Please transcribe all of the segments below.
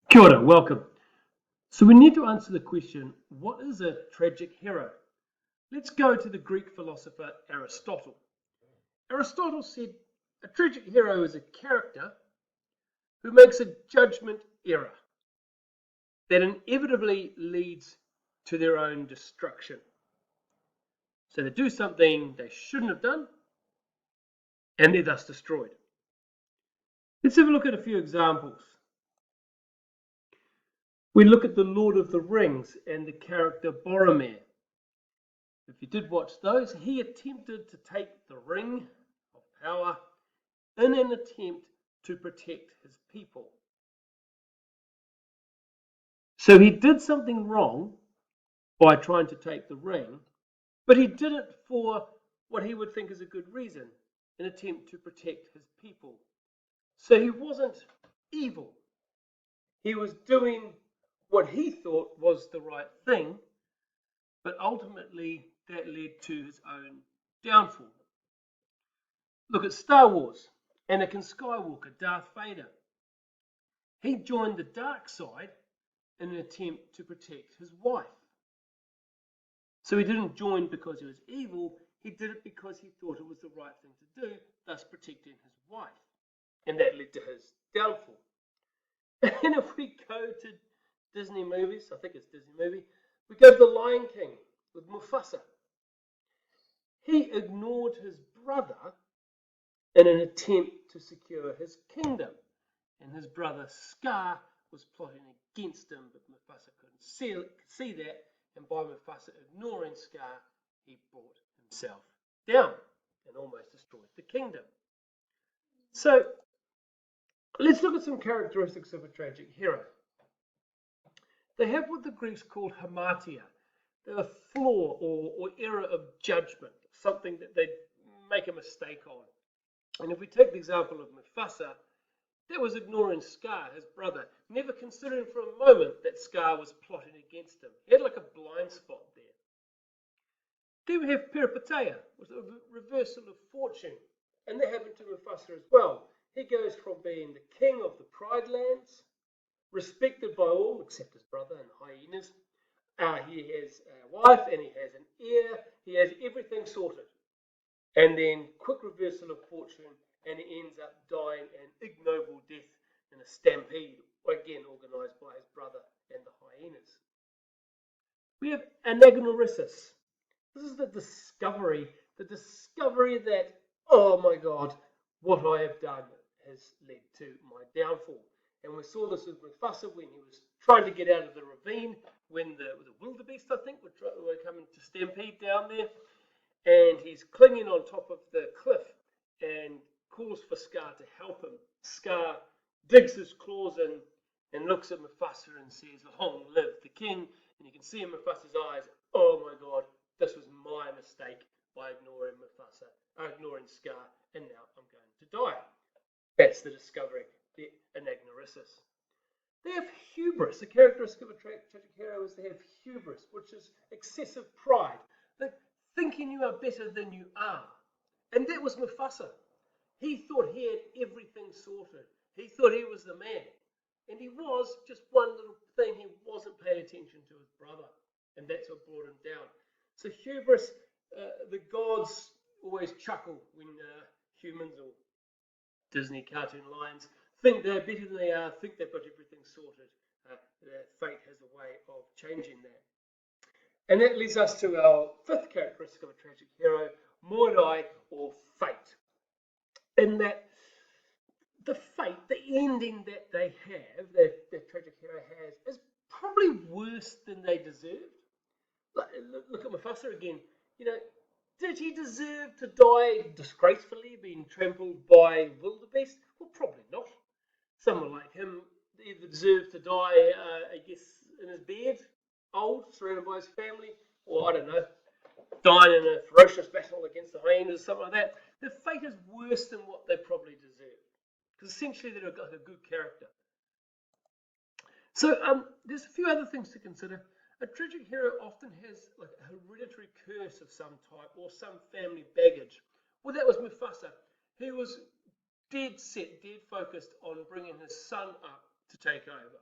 Kia ora, welcome. So we need to answer the question, what is a tragic hero? Let's go to the Greek philosopher Aristotle. Aristotle said a tragic hero is a character who makes a judgment error that inevitably leads to their own destruction. So they do something they shouldn't have done and they're thus destroyed. Let's have a look at a few examples. We look at the Lord of the Rings and the character Boromir. If you did watch those, he attempted to take the ring of power in an attempt to protect his people. So he did something wrong by trying to take the ring, but he did it for what he would think is a good reason, an attempt to protect his people. So he wasn't evil. He was doing what he thought was the right thing, but ultimately that led to his own downfall. Look at Star Wars. Anakin Skywalker, Darth Vader. He joined the dark side in an attempt to protect his wife. So he didn't join because he was evil, he did it because he thought it was the right thing to do, thus protecting his wife. And that led to his downfall. And if we go to Disney movies, I think it's Disney movie, we go to The Lion King with Mufasa. He ignored his brother in an attempt to secure his kingdom. And his brother Scar was plotting against him, but Mufasa couldn't see that, and by Mufasa ignoring Scar, he brought himself down and almost destroyed the kingdom. So let's look at some characteristics of a tragic hero. They have what the Greeks called hamartia, a flaw or error of judgment, something that they make a mistake on. And if we take the example of Mufasa, that was ignoring Scar, his brother, never considering for a moment that Scar was plotting against him. He had like a blind spot there. Then we have peripeteia, which is a reversal of fortune. And that happened to Mufasa as well. He goes from being the king of the Pride Lands, respected by all except his brother and hyenas. He has a wife and he has an heir. He has everything sorted. And then quick reversal of fortune, and he ends up dying an ignoble death in a stampede, again organised by his brother and the hyenas. We have Anagnorisis. This is the discovery that, oh my God, what I have done has led to my downfall. And we saw this with Mufasa when he was trying to get out of the ravine, when the wildebeest, I think, were coming to stampede down there. And he's clinging on top of the cliff and calls for Scar to help him. Scar digs his claws in and looks at Mufasa and says, "Long live the king." And you can see in Mufasa's eyes, oh my God, this was my mistake by ignoring Scar, and now I'm going to die. That's the discovery, the Anagnorisis. They have hubris. A characteristic of a tragic hero is they have hubris, which is excessive pride. Like thinking you are better than you are. And that was Mufasa. He thought he had everything sorted. He thought he was the man. And he was, just one little thing, he wasn't paying attention to his brother. And that's what brought him down. So hubris, the gods always chuckle when humans or Disney cartoon lions think they're better than they are, think they've got everything sorted. Fate has a way of changing that. And that leads us to our fifth characteristic of a tragic hero, moirai, or fate. In that the fate, the ending that they have, that tragic hero has, is probably worse than they deserved. Look at Mufasa again. Did he deserve to die disgracefully, being trampled by wildebeest? Well, probably not. Someone like him either deserves to die, I guess, in his bed, old, surrounded by his family, or I don't know, dying in a ferocious battle against the hyenas, something like that. Their fate is worse than what they probably deserve, because essentially they're like a good character. So there's a few other things to consider. A tragic hero often has like a hereditary curse of some type or some family baggage. Well, that was Mufasa. He was dead focused on bringing his son up to take over.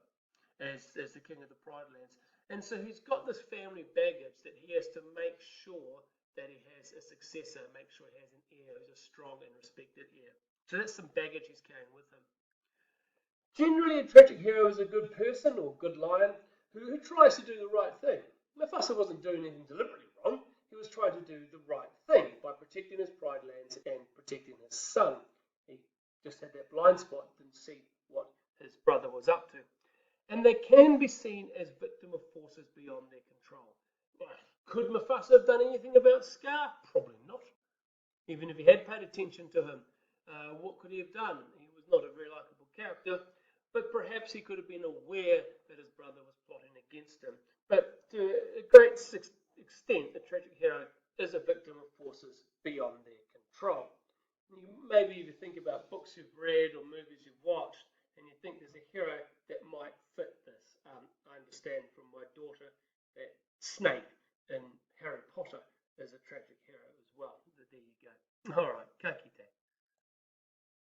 as the king of the Pride Lands. And so he's got this family baggage that he has to make sure that he has a successor, make sure he has an heir who's a strong and respected heir. So that's some baggage he's carrying with him. Generally, a tragic hero is a good person or good lion who tries to do the right thing. Mufasa wasn't doing anything deliberately wrong. He was trying to do the right thing by protecting his Pride Lands and protecting his son. He just had that blind spot, didn't see what his brother was up to. And they can be seen as victim of forces beyond their control. Could Mufasa have done anything about Scar? Probably not. Even if he had paid attention to him, what could he have done? He was not a very likable character, but perhaps he could have been aware that his brother was plotting against him. But to a great extent, the tragic hero is a victim of forces beyond their control. Maybe you think about books you've read or movies you've watched, and you think there's a hero that might fit this. I understand from my daughter that Snape in Harry Potter is a tragic hero as well. There you go. All right.